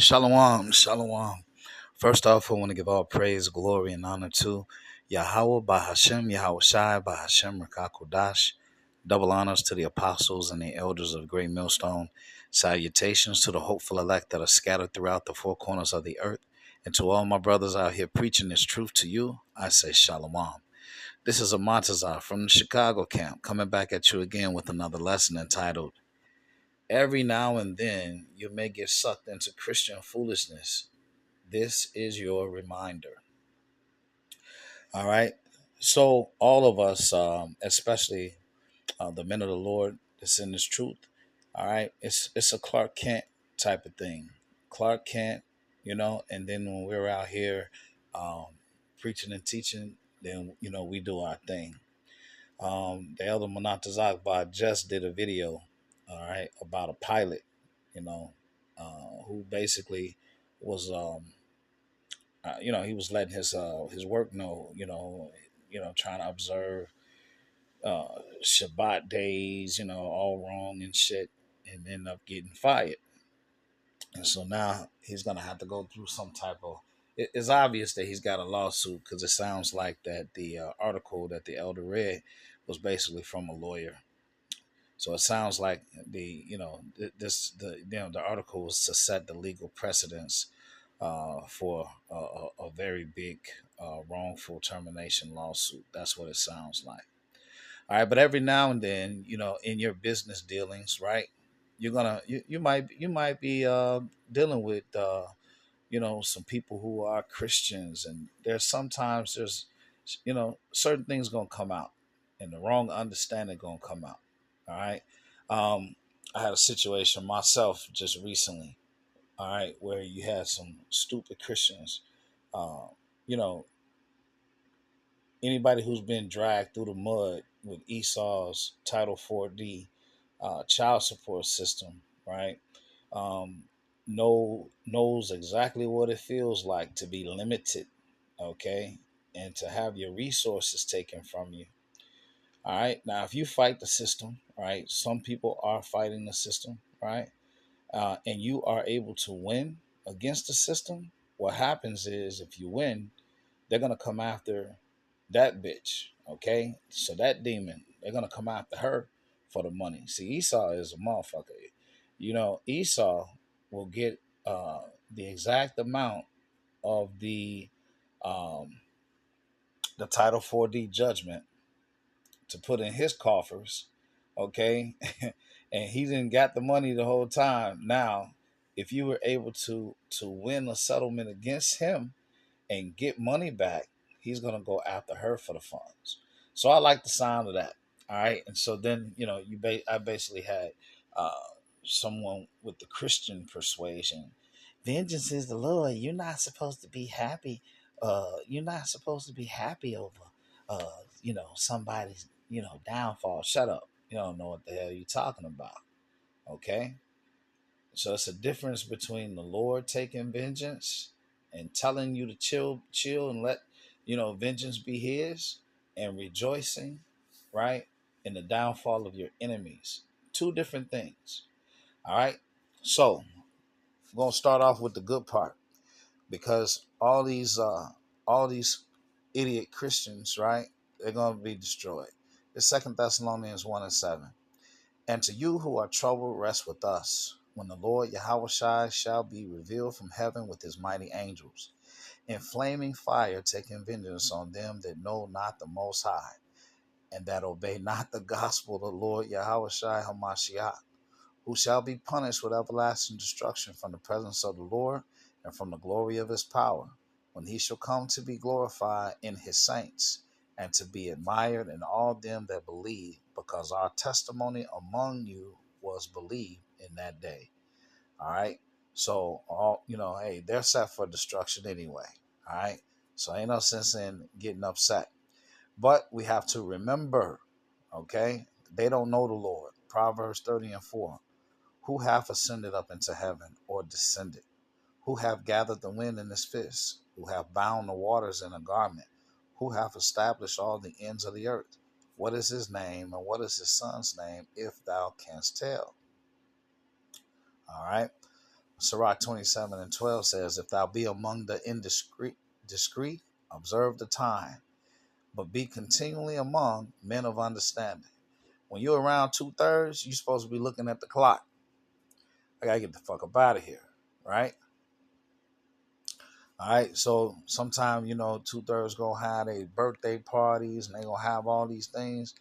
Shalom, shalom. First off, I want to give all praise, glory, and honor to Yahweh Bahashem, Yahweh Shai Bahashem Rakakodash. Double honors to the apostles and the elders of Great Millstone. Salutations to the hopeful elect that are scattered throughout the four corners of the earth. And to all my brothers out here preaching this truth to you, I say shalom. This is a Montazar from the Chicago camp coming back at you again with another lesson entitled Every Now and Then You May Get Sucked into Christian Foolishness. This is your reminder. All right. So, all of us, especially the men of the Lord that's in this truth, all right, it's a Clark Kent type of thing. Clark Kent, and then when we're out here um, preaching and teaching, then, we do our thing. The Elder Monatazakba just did a video, all right, about a pilot, you know, who basically was he was letting his work know, trying to observe Shabbat days, all wrong and shit, and end up getting fired. And so now he's gonna have to go through some type of. It's obvious that he's got a lawsuit because it sounds like that the article that the elder read was basically from a lawyer. So it sounds like the article was to set the legal precedence for a very big wrongful termination lawsuit. That's what it sounds like. All right, but every now and then, in your business dealings, right, you might be dealing with some people who are Christians, and there's certain things gonna come out, and the wrong understanding gonna come out. All right, I had a situation myself just recently. All right, where you had some stupid Christians. Uh, you know, Anybody who's been dragged through the mud with Esau's Title 4D child support system, right? Um, knows exactly what it feels like to be limited, okay, and to have your resources taken from you. All right. Now, if you fight the system, right, some people are fighting the system, right, and you are able to win against the system. What happens is, if you win, they're gonna come after that bitch. Okay, so that demon, they're gonna come after her for the money. See, Esau is a motherfucker. Esau will get the exact amount of um, the Title 4D judgment to put in his coffers. Okay, and he didn't got the money the whole time. Now, if you were able to win a settlement against him and get money back, he's gonna go after her for the funds. So I like the sound of that. All right, and so then I basically had uh, someone with the Christian persuasion. Vengeance is the Lord. You're not supposed to be happy. You're not supposed to be happy over, somebody's downfall. Shut up. You don't know what the hell you're talking about. Okay, so it's a difference between the Lord taking vengeance and telling you to chill, and let vengeance be His, and rejoicing, right, in the downfall of your enemies. Two different things. All right. So I'm gonna start off with the good part, because all these idiot Christians, right, they're gonna be destroyed. It's Second Thessalonians 1:7. And to you who are troubled, rest with us, when the Lord Yahushua shall be revealed from heaven with his mighty angels, in flaming fire, taking vengeance on them that know not the Most High, and that obey not the gospel of the Lord Yahushua Hamashiach, who shall be punished with everlasting destruction from the presence of the Lord and from the glory of his power, when he shall come to be glorified in his saints, and to be admired in all them that believe, because our testimony among you was believed in that day. All right. So hey, they're set for destruction anyway. All right. So ain't no sense in getting upset. But we have to remember, okay, they don't know the Lord. Proverbs 30:4. Who hath ascended up into heaven, or descended? Who hath gathered the wind in his fist? Who hath bound the waters in a garment? Who hath established all the ends of the earth? What is his name, and what is his son's name, if thou canst tell? All right. Sirach 27:12 says, if thou be among the discreet, observe the time, but be continually among men of understanding. When you're around 2/3, you're supposed to be looking at the clock. I gotta get the fuck up out of here, right? All right. So sometime, 2/3 gonna have their birthday parties and they gonna have all these things.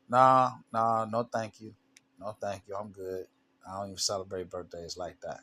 Nah, no thank you. No thank you. I'm good. I don't even celebrate birthdays like that.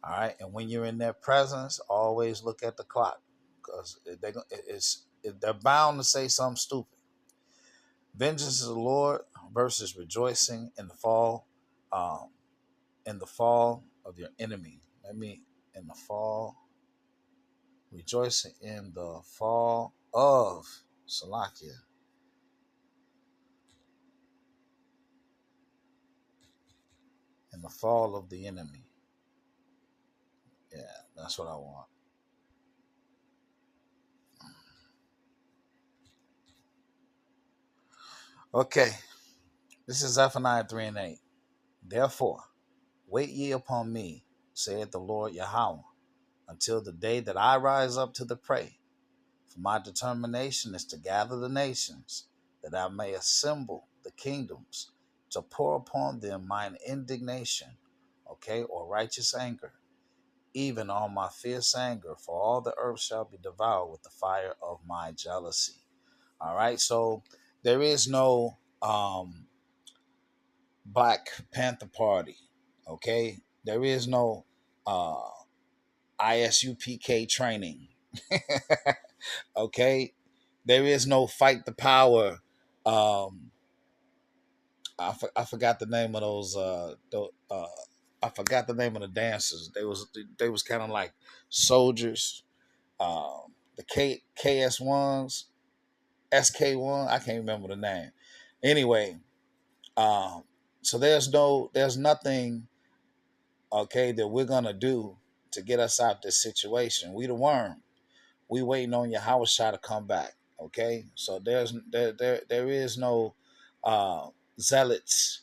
All right. And when you're in their presence, always look at the clock because they're bound to say something stupid. Vengeance is the Lord versus rejoicing um, in the fall of your enemy. In the fall, rejoicing in the fall of Salakia, in the fall of the enemy. Yeah, that's what I want. Okay, this is Zephaniah 3 and 8. Therefore, wait ye upon me, saith the Lord Yahweh, until the day that I rise up to the prey. For my determination is to gather the nations, that I may assemble the kingdoms, to pour upon them mine indignation, okay, or righteous anger, even all my fierce anger, for all the earth shall be devoured with the fire of my jealousy. All right, so there is no Black Panther Party, okay? There is no uh, ISUPK training, okay? There is no Fight the Power. Um, I forgot the name of those. I forgot the name of the dancers. They was kind of like soldiers. The KS1s, SK1. I can't remember the name. Anyway, um, so there's nothing, okay, that we're gonna do to get us out this situation. We the worm. We waiting on Yahweh Shah to come back. Okay, so there is no zealots,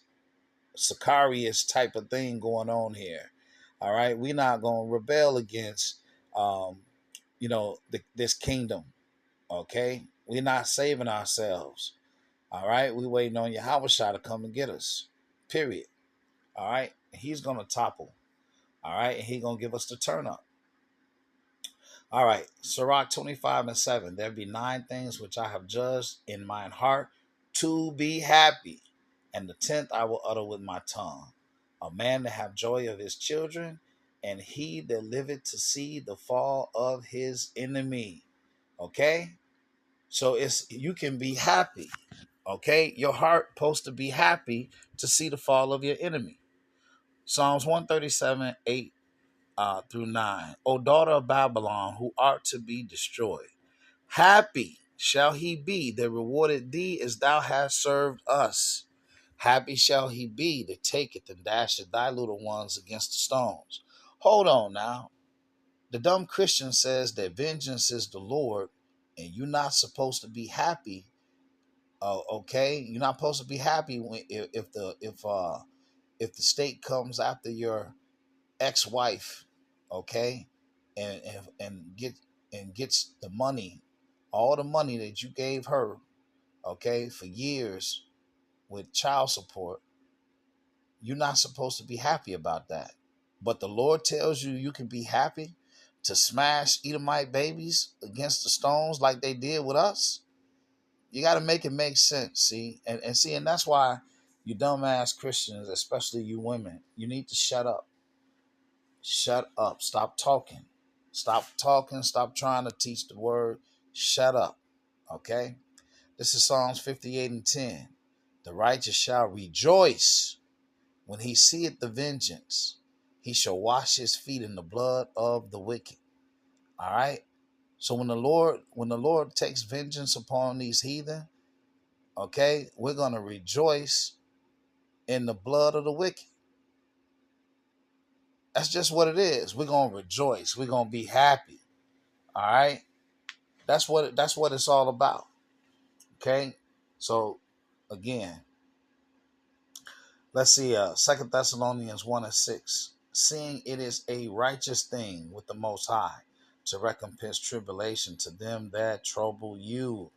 Sicarius type of thing going on here. All right, we're not gonna rebel against um, this kingdom. Okay, we're not saving ourselves. All right, we waiting on Yahweh Shah to come and get us. Period. All right, he's gonna topple. All right, and he's gonna give us the turn up. All right, Sirach 25:7. There be 9 things which I have judged in mine heart to be happy, and the 10th I will utter with my tongue. A man to have joy of his children, and he that liveth to see the fall of his enemy. Okay, so you can be happy. Okay, your heart supposed to be happy to see the fall of your enemy. Psalms 137:8 through 9. O daughter of Babylon, who art to be destroyed, happy shall he be that rewarded thee as thou hast served us. Happy shall he be that taketh and dasheth thy little ones against the stones. Hold on now. The dumb Christian says that vengeance is the Lord, and you're not supposed to be happy. Okay, you're not supposed to be happy when if the state comes after your ex-wife, okay, and gets the money, all the money that you gave her, okay, for years with child support. You're not supposed to be happy about that. But the Lord tells you you can be happy to smash Edomite babies against the stones like they did with us. You got to make it make sense, see, and that's why you dumbass Christians, especially you women, you need to shut up. Shut up. Stop talking. Stop talking. Stop trying to teach the word. Shut up. Okay? This is Psalms 58:10. The righteous shall rejoice when he seeth the vengeance. He shall wash his feet in the blood of the wicked. All right? So when the Lord takes vengeance upon these heathen, okay, we're going to rejoice in the blood of the wicked. That's just what it is. We're going to rejoice. We're going to be happy. All right? That's what it's all about. Okay, so again, let's see. 2 Thessalonians 1:6. seeing it is a righteous thing with the Most High to recompense tribulation to them that trouble you,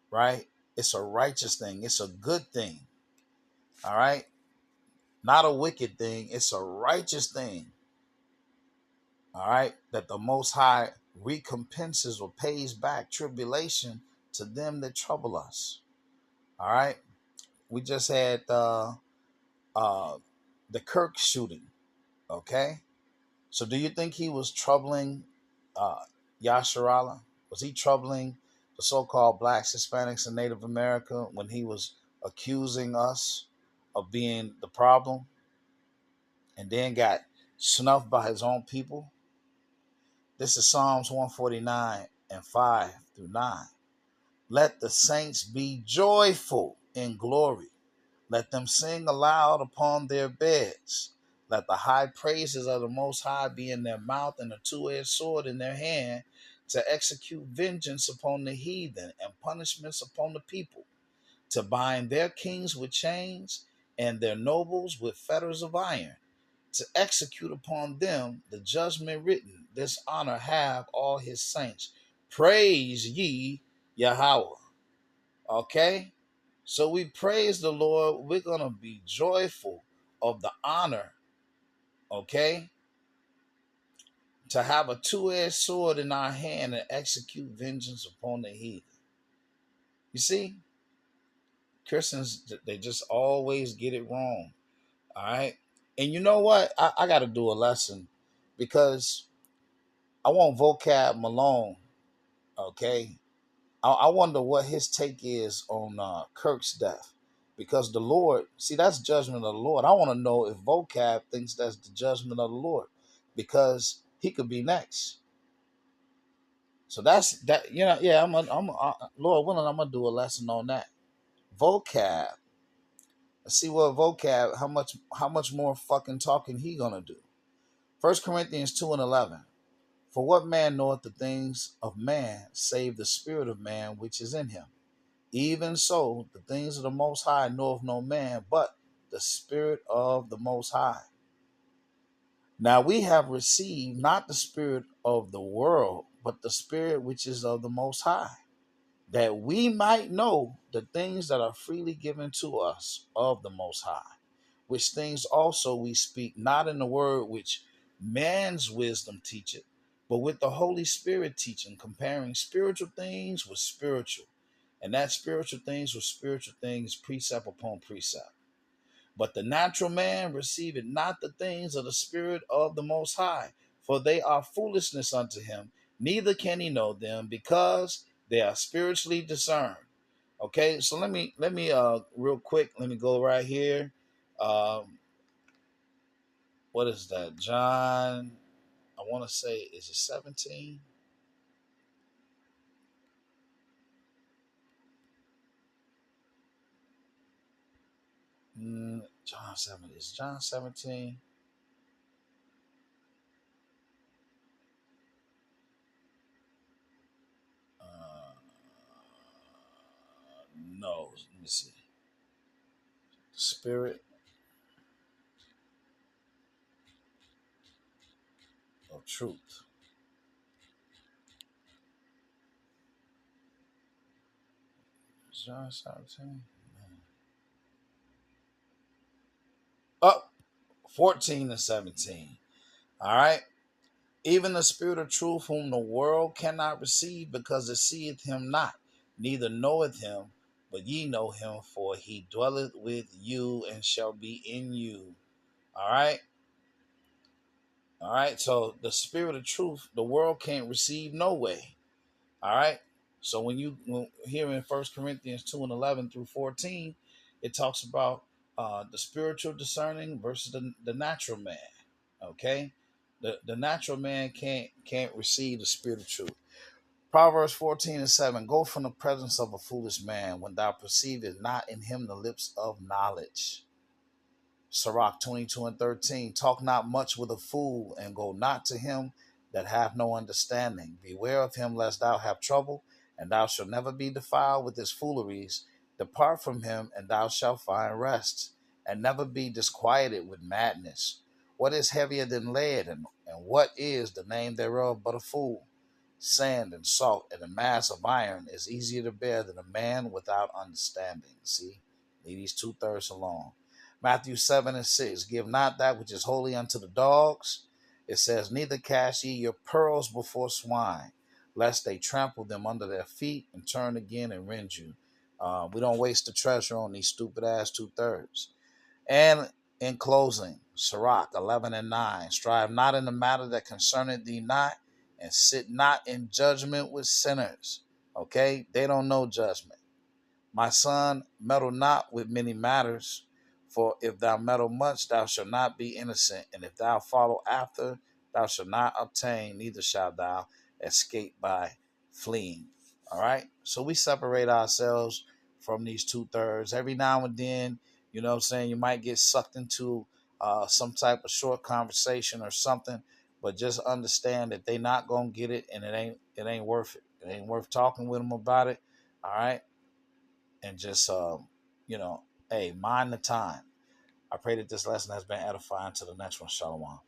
right? It's a righteous thing. It's a good thing, all right? Not a wicked thing. It's a righteous thing, all right? That the Most High recompenses or pays back tribulation to them that trouble us, all right? We just had uh, the Kirk shooting, okay? So do you think he was troubling uh, Yasharala? Was he troubling the so-called blacks, Hispanics, and Native America when he was accusing us of being the problem and then got snuffed by his own people? This is Psalms 149 and 5 through 9. Let the saints be joyful in glory. Let them sing aloud upon their beds. Let the high praises of the Most High be in their mouth and a two-edged sword in their hand to execute vengeance upon the heathen and punishments upon the people, to bind their kings with chains and their nobles with fetters of iron, to execute upon them the judgment written. This honor have all his saints. Praise ye Yahweh. Okay? So we praise the Lord. We're going to be joyful of the honor, okay? To have a two-edged sword in our hand and execute vengeance upon the heathen. You see, Christians, they just always get it wrong, all right? And you know what? I got to do a lesson because I want Vocab Malone, okay? I wonder what his take is on Kirk's death, because the Lord, see, that's judgment of the Lord. I want to know if Vocab thinks that's the judgment of the Lord, because he could be next. So that's that. You know, yeah. Lord willing, I'm gonna do a lesson on that. Vocab. Let's see what Vocab. How much more fucking talking he gonna do? 1 Corinthians 2:11. For what man knoweth the things of man, save the spirit of man which is in him? Even so, the things of the Most High knoweth no man, but the Spirit of the Most High. Now we have received not the spirit of the world, but the Spirit which is of the Most High, that we might know the things that are freely given to us of the Most High, which things also we speak, not in the word which man's wisdom teacheth, but with the Holy Spirit teaching, comparing spiritual things with spiritual. And that spiritual things with spiritual things, precept upon precept. But the natural man receiveth not the things of the Spirit of the Most High, for they are foolishness unto him, neither can he know them, because they are spiritually discerned. Okay, so let me real quick, let me go right here. Um, what is that? John, I want to say, is it 17? John 7. Is John 17? Uh, no, let me see. Spirit of truth. John 17. Up 14 and 17. All right. Even the Spirit of truth, whom the world cannot receive, because it seeth him not, neither knoweth him, but ye know him, for he dwelleth with you and shall be in you. All right. All right. So the Spirit of truth, the world can't receive no way. All right. So when here in 1 Corinthians 2:11 through 14, it talks about the spiritual discerning versus the natural man. Okay. The natural man can't receive the spirit of truth. Proverbs 14:7. Go from the presence of a foolish man when thou perceivest not in him the lips of knowledge. Sirach 22:13. Talk not much with a fool, and go not to him that hath no understanding. Beware of him, lest thou have trouble, and thou shalt never be defiled with his fooleries. Depart from him, and thou shalt find rest, and never be disquieted with madness. What is heavier than lead, and what is the name thereof but a fool? Sand and salt and a mass of iron is easier to bear than a man without understanding. See, leave these 2/3 alone. Matthew 7:6. Give not that which is holy unto the dogs. It says, neither cast ye your pearls before swine, lest they trample them under their feet and turn again and rend you. We don't waste the treasure on these stupid ass 2/3. And in closing, Sirach 11:9. Strive not in the matter that concerneth thee not, and sit not in judgment with sinners. Okay? They don't know judgment. My son, meddle not with many matters, for if thou meddle much, thou shalt not be innocent. And if thou follow after, thou shalt not obtain, neither shalt thou escape by fleeing. All right? So we separate ourselves from these 2/3. Every now and then, you know what I'm saying, you might get sucked into some type of short conversation or something, but just understand that they not going to get it, and it ain't worth it. It ain't worth talking with them about it. All right? And just you know, hey, mind the time. I pray that this lesson has been edifying. To the next one. Shalom.